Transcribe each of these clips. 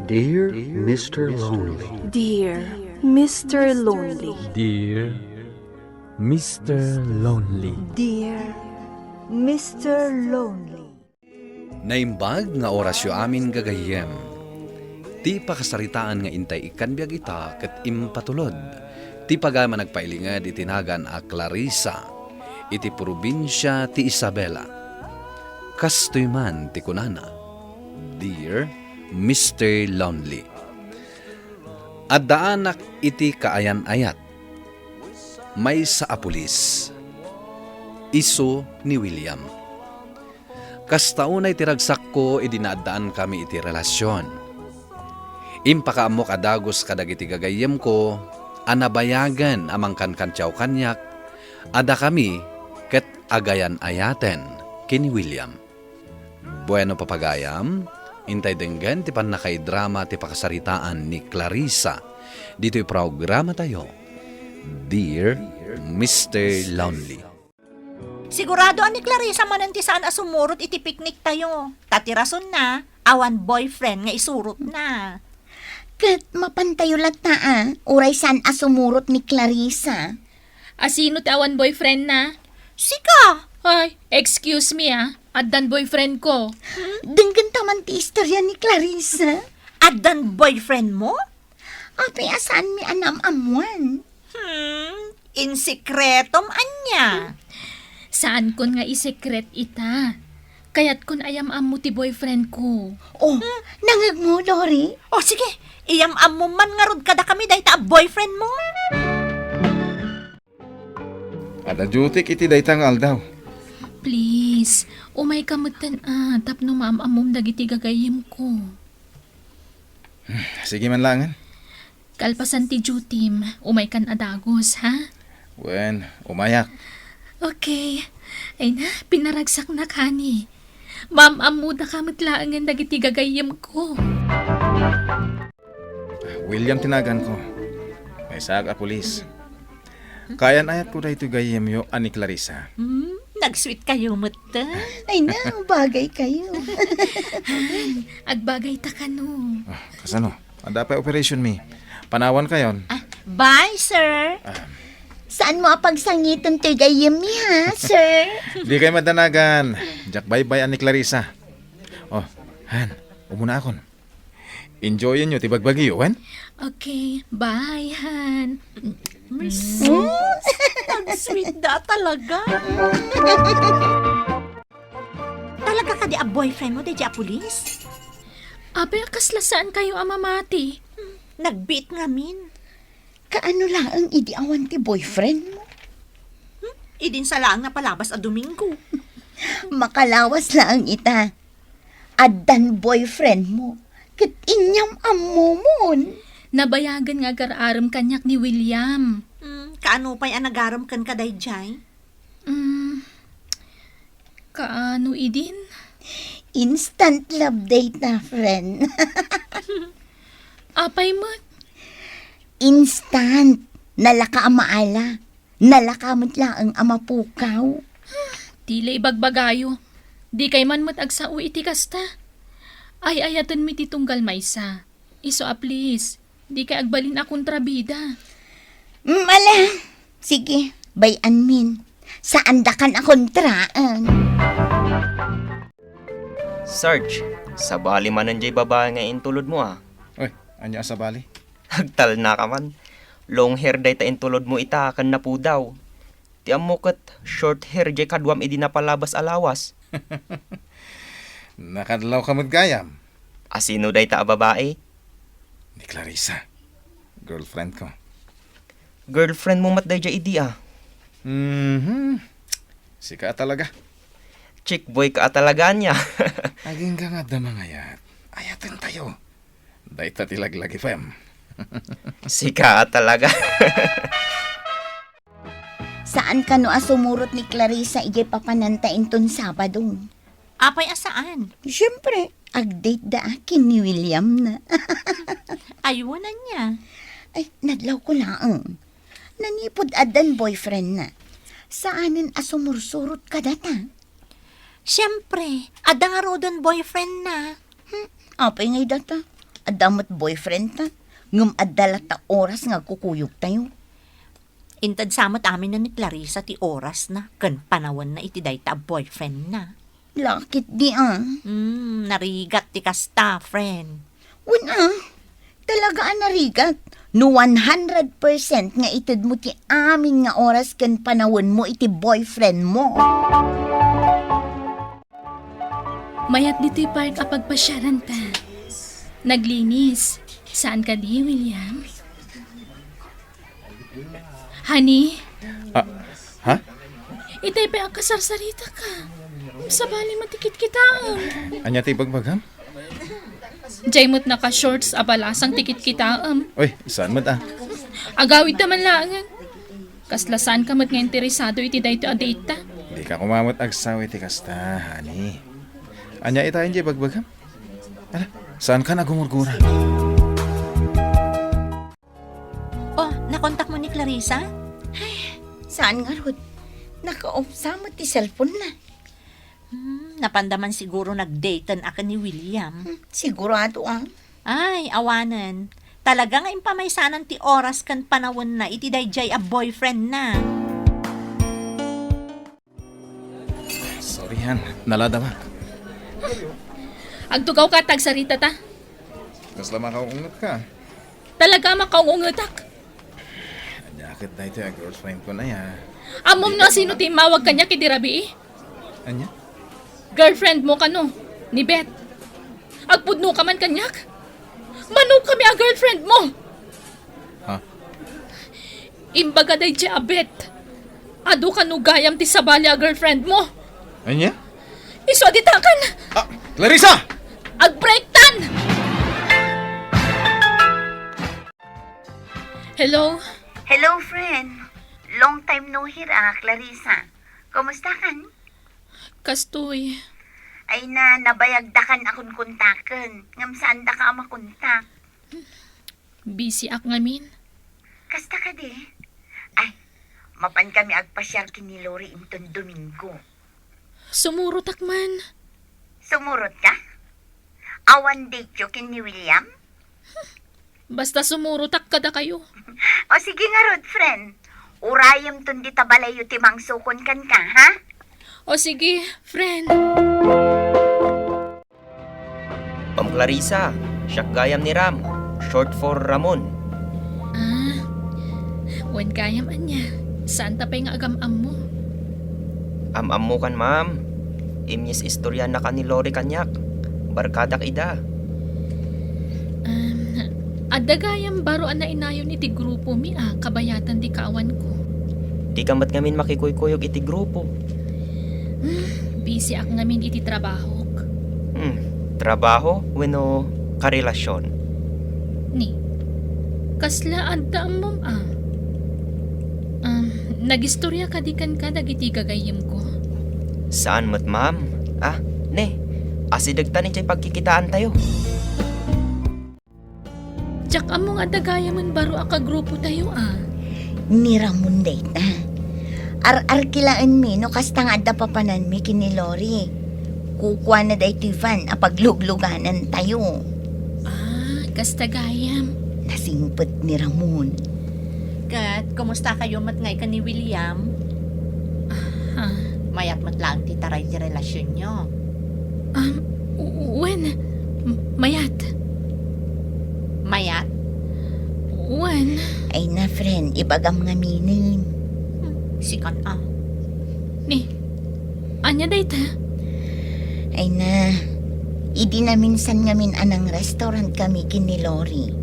Dear Mr. Lonely. Dear Mr. Lonely. Dear Mr. Lonely. Dear Mr. Lonely. Naimbag nga orasyo amin gagayem. Ti pakasaritaan nga intay ikan biyag ita ket impatulod. Ti pagama nagpailingad itinagan a Clarissa. Iti probinsya ti Isabela. Kastoy man ti kunana. Dear Mr. Lonely. Addaanak iti kaayan-ayat. May sa apulis. Iso ni William. Kastaunay tiragsak ko idinaadaan kami iti relasyon. Impakaamok adagos kadagiti gagayem ko, anabayagan amang kankantyaw kanyak, ada kami ket agayan ayaten kini William. Bueno papagayam, intay denggan ti panakay drama ti pakasaritaan ni Clarissa. Dito'y programa tayo, Dear Mr. Lonely. Sigurado ani Clarissa mananti saan asumurot iti picnic tayo. Tatirason na, awan boyfriend nga isurot na. Kat mapantayo lata uray san asumurot ni Clarissa. Asino ti awan boyfriend na? Sika! Ay, excuse me addan boyfriend ko. Denggan taman ti istorya ni Clarissa. Addan boyfriend mo? Apay asan mi anam-amuan. Insikretom anya. Saan kon nga isekret ita? Kayat kon ayam-am mo ti boyfriend ko. Oh, nangag mo, Lori? O sige, iyam-am mo man nga rod kada kami dahi ta boyfriend mo. Ada jutik iti daytang aldaw. Please, umay kamutan tapno maam-amom dagiti gagayim ko. Sige man langan. Kalpasan ti Jutim, umay kan adagos, ha? Wen, umayak. Okay. Ay na, pinaragsak na kani. Maam-amu na kamatlaangan dagiti gagayim ko. William tinagan ko. May saag a pulis. Kayan ayat ko dahito gayem yo ani Clarissa. Nag-sweet kayo mutta. Ay na, bagay kayo. Agbagay ta ka no. Kasano? Ada pa operation mi. Panawan kayon. Bye, sir. Saan mo apagsangitan ti gayem mi ha, sir? Di kayo madanagan. Jack bye-bye ani Clarissa. Oh, Han, umuna akon. Enjoyin nyo tibagbagi yo, Wen? Okay, bye, Han. Nag-sweet da talaga. Talaga ka di a boyfriend mo di a pulis? Abe, kaslasaan kayo amamati? Nag-beat nga min. Kaano lang ang idiawan ti boyfriend mo? Idin sa laang na palabas a Domingo. Makalawas lang ita. Addan boyfriend mo. Kat inyam amumon. Nabayagan nga garaaram kanyak ni William. Kaano pa'y anagaram kan kaday jay? Kaano idin? Instant love date na, friend. Apay mo? Instant. Nalaka ang maala. Nalakamot lang ang amapukaw. Tila ibagbagayo. Di kay man matagsa iti kasta. Ay ayatan mi titunggal maysa. Iso please. Di kay agbalin akong trabida. Mala. Sige, bayan min. Saan da kan akong traan? Sarge, sa bali man nandiay babae nga intulod mo Oy, anya sa bali? Hagtal na ka man. Long hair day ta intulod mo ita kan na po daw. Ti amo kat short hair jay kadwam idi napalabas alawas. Nakadlaw ka gayam. Asino day ta a babae? Ni Clarissa. Girlfriend ko. Girlfriend mo mat day jay idi Sika talaga. Chick boy ka talaga niya. Aging ka nga da mga ayat. Ayatan tayo. Dayta tilaglagi fem. Sika talaga. Saan ka no asumurot ni Clarissa ije papanantain ton Sabado? Apay asaan? Siyempre, ag-date da akin ni William na. Ayunan niya. Ay, nadlaw ko lang. Nanipod adan boyfriend na. Saanin asumursurot ka data? Siyempre, ada nga rodon boyfriend na. Apay ngay data. Adamot boyfriend ta. Ngum adala ta oras nga kukuyog tayo. Intad samot amin na ni Clarissa ti oras na, kan panawan na iti dayta a boyfriend na. Lakit di ah. Narigat ti kasta, friend. Wala. Talaga narigat. No 100% nga itid mo ti amin nga oras kan panawon mo iti boyfriend mo. Mayat dito'y park apagpasyaran ta. Naglinis. Saan ka di, William? Honey, Ha? itay pa ang kasarsarita ka. Sa bali matikit kita. Anya ti bagbagam? Jaymot na ka-shorts abalasang tikit kita. Oy, saan mo ta? Agawid naman langan. Kaslasan ka mat nga interesado iti dayto a date ta. Di ka kumamot agsawi ti kasta, honey. Anya itayin di bagbagam? Ala, saan ka nagumurgura? Oh, nakontak mo ni Clarissa? Saan nga rod? Naka-off sa mo ti cellphone na. Napandaman siguro nag-datean ako ni William. Sigurado ah. Ay, awanan. Talaga nga impamaysanan ti oras kan panawon na iti dayjay a boyfriend na. Sorry, Han. Nalada ba? Agtugaw ka tagsarita ta. Mas lama ka ungot ka. Talaga makaungungutak. Anyakit na ito yung girlfriend ko na ya. Amom nga sino timawag kanya kidirabi eh. Anya? Girlfriend mo kano, ni Beth. Agpudno ka man kanyak. Mano kami ang girlfriend mo. Ha? Imbaga day di a Beth. Ado ka no gayam ti sabali a girlfriend mo. Anya? Iso aditakan. Ah! Clarissa! Agbreaktan! Hello? Hello, friend. Long time no hear Clarissa. Kumusta kan? Kastoy. Ay na, nabayagdakan akong kontaken. Ngam saan da ka makontak? Busy ak ngamin. Kasta ka di? Ay, mapan kami agpasyal kini Lori imton Domingo. Sumurot ak man. Sumurot ka? Awan date yo kini William? Basta sumurot ak kada kayo. O sige nga rod, friend. Urayam ton di tabalayo timang sukon kan ka, ha? O sige, friend. Ma'am Clarissa, siyak gayam ni Ram. Short for Ramon. Wen kayam anya. Saan tapay nga agam-am mo? Am-am mo kan, ma'am. Imyes istorya na ka ni Lori kanyak. Barkadak ida. Adagayam baro ana inayon iti grupo mi kabayatan di kaawan ko. Di ka mat ngamin makikuykuyog iti grupo. Busy ak ngamin iti trabaho. Trabaho, weno karelasyon. Ni, kasla adda mom nagistorya ka di kan ka dagiti gagayim ko. Saan mat, ma'am? Asidagtan ni chay pagkikitaan tayo. Tsak among adagayaman baro aka grupo tayo Ni Ramon date na. Ar-arkilaan mi no kastang adda papanan mi kini Lori. Kukwa na day Tivan apaglugluganan tayo. Kastagayam. Nasimpot ni Ramon. Kat, kumusta kayo matngay ka ni William? Mayat matlang ti taray ti relasyon nyo. When? Mayat. Mayat? When? Ay na friend, ibagam nga minin. Sikan Ni, anya dayta? Ay na, idi na minsan ngamin anang restaurant kami kini Lori.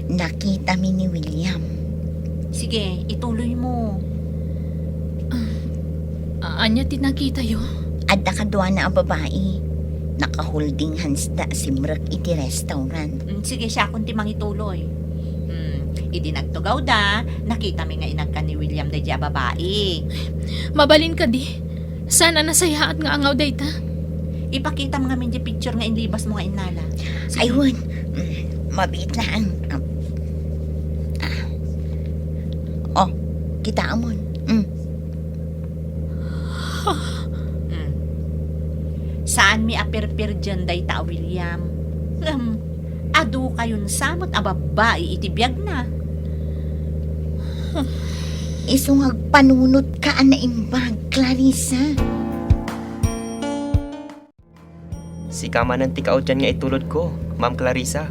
Nakita mi ni William. Sige, ituloy mo. Anya tinakita yo? Adda kadwa na ang babae. Naka-holding hands da simrek iti restaurant. Sige siya kung timang ituloy. Idi nagtugaw da, nakita mi nga inagka ni William da dya babae. Mabalin ka di. Sana nasayaat nga angaw dayta. Ipakita mo nga min di picture nga inlibas mo nga inala. Ay won, mabit lang. Oh, kita amon. Saan mi apirpir dyan day ta, William? Adu kayon samot a babae iti biyag na. Isungag panunot ka na imbag, Clarissa. Si kamanan ti kaudyan nga itulod ko, Ma'am Clarissa.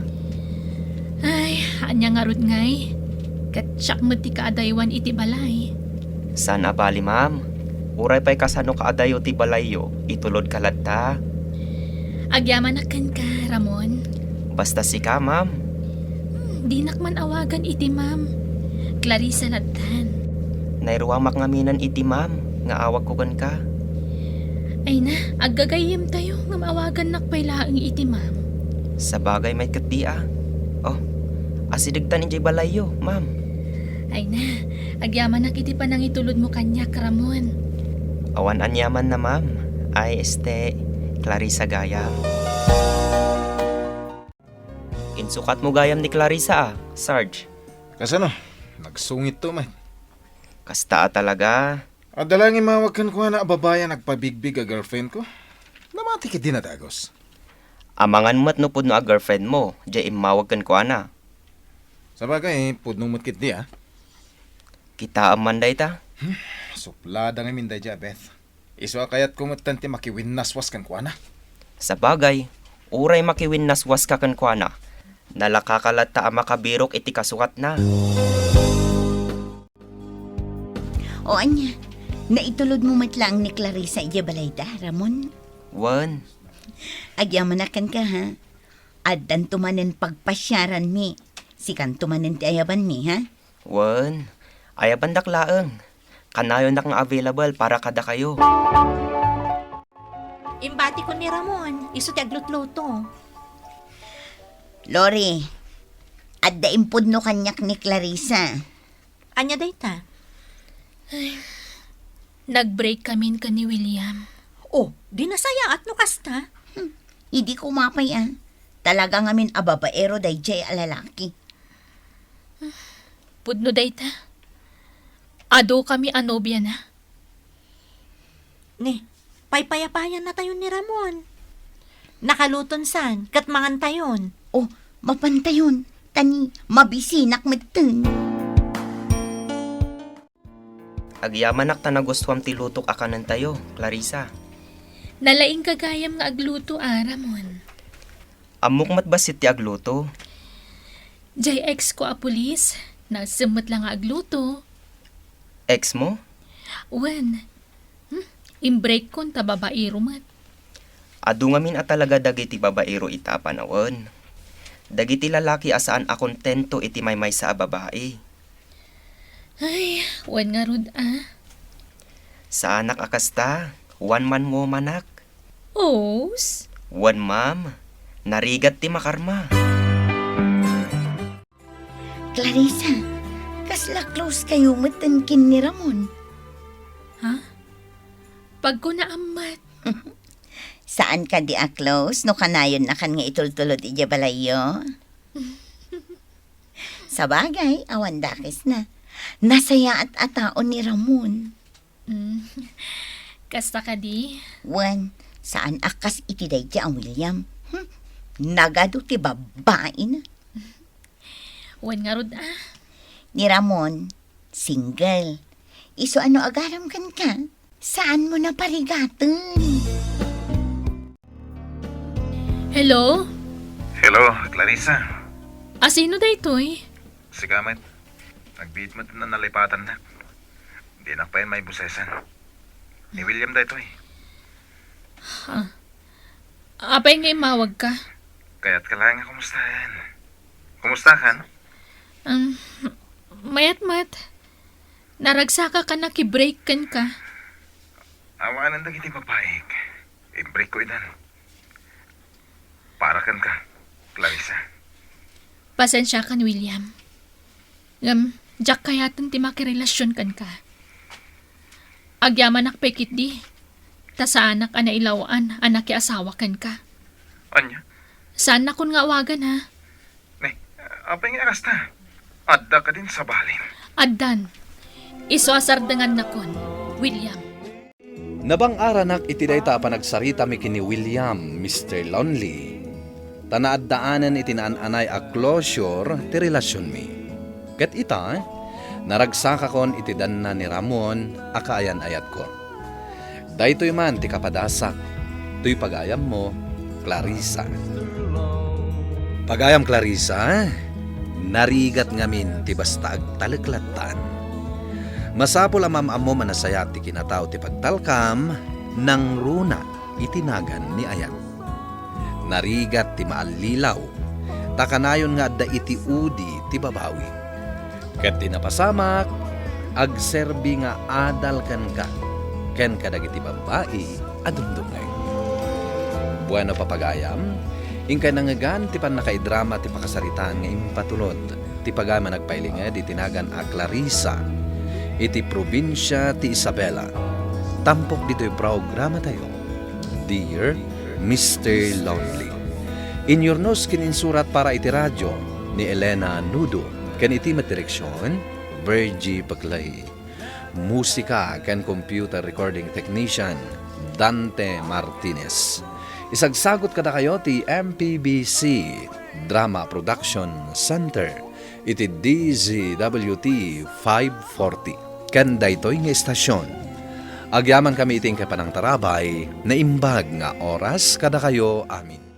Ay, anya nga rod ngay. Katsak mo ti kaadaywan iti balay. Sana bali, ma'am. Uray pa'y kasano kaadayo ti balayo, itulod kaladta. Agyaman akan ka, Ramon. Basta si ka, ma'am. Di nakman awagan iti ma'am. Clarissa Ladtan. Nairuwamak nga minan iti, ma'am. Nga awag ko kan ka. Ay na, aggagayim tayo nga maawagan nakpay laang iti ma'am. Sa bagay may kati ah. Oh, asidagtan injay balayo, ma'am. Ay na, agyaman nak iti panang itulod mo kanyak, Ramon. Awan anyaman na, ma'am. Ay, Clarissa Gayam. Insukat mo gayam ni Clarissa ah, Sarge. Kasano? Nagsungit to, man. Kasta talaga. Adalangin mawag kan ko na babayan nagpabigbig a girlfriend ko. Namati ka din na dagos. Amangan mo't no pud no a girlfriend mo, jay imawag kan ko ana. Sa bagay, pudnong mo't kit di ah. Kita amanday ta. Suplada nga minday dya, Beth. Iswa kayat kumutanti makiwinnaswas kan ko na. Sa bagay, uray makiwinnaswas ka kan ko ana. Nalakakalat ta ang makabirok iti kasukat na. O anya, naitulod mo matlang ni Clarissa iya balayda, Ramon. Wan, Agyamanakan ka ha. Adan tumanen pagpasyaran mi. Sikan tumanen ti ayaban mi ha. wan. Ayaban daklaeng. Kanayon na kang available para kada kayo. Imbati ko ni Ramon, iso ti aglutluto. Lori, adda impod no kanyak ni Clarissa. Anya dayta? Nag-break kami ka ni William. Oh, di nasaya at no kasta. Hindi ko mapay ah. Talaga ngamin ababaero day jay alalaki. Pudno dayta. Ado kami anobya na. Ni, paypayapayan na tayo ni Ramon. Nakaluton san, katmangan tayon. Oh, mapantayon. Tani, mabisinak medten. Agyamanak ta nagustuhan ti lutok akanan tayo, Clarissa. Nalaing kagayam nga agluto, Ramon. Amok matbasit ti agluto. Jay ex ko a pulis, nasimot lang nga agluto. Ex mo? Wen, imbreak kon ta babaero mat. Adu ngamin at talaga dagiti babaero ita panawon. Dagiti lalaki asaan a kontento iti maymay sa babae. Ay, wen nga rod Sa anak akasta, one man mo manak. Os? One ma'am, narigat ti makarma. Clarissa, kasla close kayo meten kin ni Ramon. Pag ko naamat. Saan ka di a close no kanayon na kan nga itultulod ija balayo? Sa bagay, awan dakis na. Nasaya at ataon ni Ramon. Kasta ka di? Wan, saan akas itiday dya ang William? Nagado ti babae na. Wen nga rod Ni Ramon, single. Iso ano agaram kan ka? Saan mo na parigaton? Hello? Hello, Clarissa. Sino daytoy? Si Kamet. Nag-beat mo na nalipatan na. Hindi na pa yun may busesan. Ni William dahito eh. Apay ngay mawag ka. Kaya't ka lang nga kumustahan. Kumusta ka? No? Mayat-mat. Naragsaka ka na ki-break kan ka. Awanan na hindi mapahig. I-break ko idan. Para kan ka, Clarissa. Pasensya kan, William. Jack kayatan ti makirelasyon kan ka. Agyaman nakpekit di. Ta sa anak ana ilawaan, anak ki asawa kan ka. Anya? Saan na kun nga awagan ha? Ne, apay nga akas na. Adda ka din sa balin. Addan. Iso asardangan na kun, William. Nabang aranak iti dayta panagsarita mi kini William, Mr. Lonely. Tanaad-daanan iti naan-anay a closure ti relasyon mi. Ket ita, naragsaka kon iti danna ni Ramon akaayan ayat ko. Daytoy man ti kapadasak, tuy pagayam mo, Clarissa. Pagayam Clarissa, narigat ngamin ti basta agtalaklatan. Masapol amam mo manasayat ti kinataw ti pagtalkam, nang runa itinagan ni Ayat. Narigat ti maalilaw, takanayon nga da iti udi ti babawi. Ket tinapasamak, agserbi nga adal kan ka, ken kadagiti babae adumdumay. Bueno papagayam, ingkay nangagan ti panakaidrama ti pakasaritaan nga impatulod, ti pagama nagpailinga di tinagan a Clarissa, iti probinsya ti Isabela. Tampok dito'y programa tayo, Dear Mr. Lonely. Inyornos kininsurat para iti radyo ni Elena Nudo, ken iti matireksyon, Virgie Paglahi. Musika ken computer recording technician, Dante Martinez. Isagsagot kada kayo ti MPBC Drama Production Center, iti DZWT 540. Ken daytoy nga estasyon. Agyaman kami iting kapanang tarabay na imbag nga oras kada kayo amin.